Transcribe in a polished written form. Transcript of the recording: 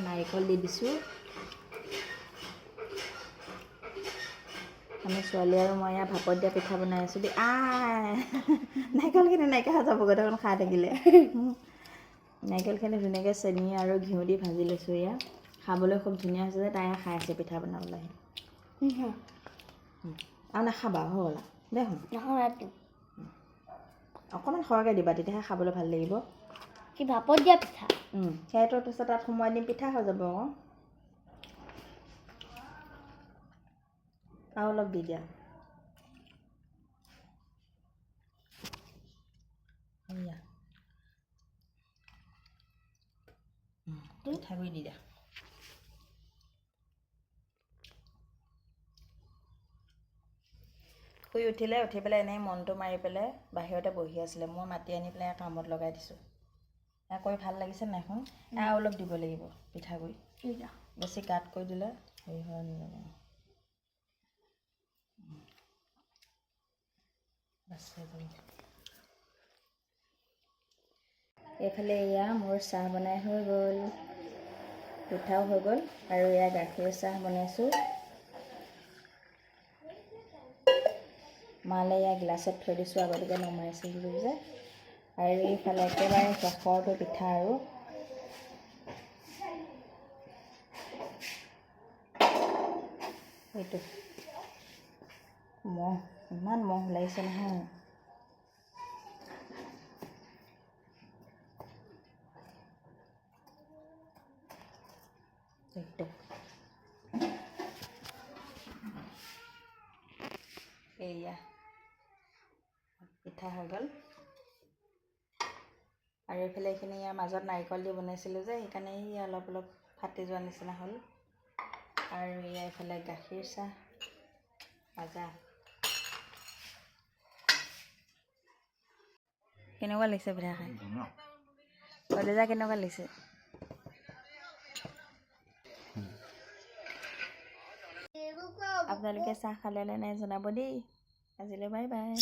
নাৰিকল দি দিছোঁ। আমি ছোৱালী আৰু মই ইয়াৰ ভাপত দিয়া পিঠা বনাই আছোঁ দেই। নাৰিকলখিনি নাইকিয়া হৈ যাবগৈ দেখোন খাই থাকিলে। নাৰিকলখিনি ধুনীয়াকৈ চেনি আৰু ঘিউ দি ভাজি লৈছোঁ। এয়া খাবলৈ খুব ধুনীয়া হৈছে যে তাই খাই আছে পিঠা বনাবলৈ আহি। আৰু নাখাবা হ'ল দে শুন অকণমান সৰহকৈ দিবা, তেতিয়াহে খাবলৈ ভাল লাগিব। কি ভাপত দিয়া পিঠা? সেইটো তাৰপিছত তাত সোমোৱাই দিম, পিঠা হৈ যাব আকৌ। আৰু অলপ দি দিয়া। এয়া পিঠাগুড়ি দি দিয়া। শুই উঠিলে, উঠি পেলাই এনেই মনটো মাৰি পেলাই বাহিৰতে বহি আছিলে। মই মাতি আনি পেলাই কামত লগাই দিছোঁ। এয়া কৰি ভাল লাগিছে নাই এখন? এয়া অলপ দিব লাগিব পিঠাগুড়ি, বেছি গাঢ় কৰি দিলে হেৰি হৈ নাযাব। এইফালে এয়া মোৰ চাহ বনাই হৈ গ'ল, পিঠাও হৈ গ'ল, আৰু এয়া গাখীৰ চাহ বনাইছোঁ। মালে এয়া গিলাচত থৈ দিছোঁ, আগতীয়াকৈ নমাইছিলোঁ যে। আৰু এইফালে একেবাৰে শেষৰটো পিঠা আৰু এইটো মহ, ইমান মহ ওলাইছে নহয়। এইটো এয়া পিঠা হৈ গ'ল। আৰু এইফালে এইখিনি ইয়াৰ মাজত নাৰিকল দি বনাইছিলোঁ যে, সেইকাৰণে অলপ অলপ ফাটি যোৱা নিচিনা হ'ল। আৰু এয়া এইফালে গাখীৰ চাহ ভাজা। কেনেকুৱা লাগিছে পিঠা খাই? কলিজা কেনেকুৱা লাগিছে? আপোনালোকে চাহ খালে নে নাই জনাব দেই। আজিলৈ বাই বাই।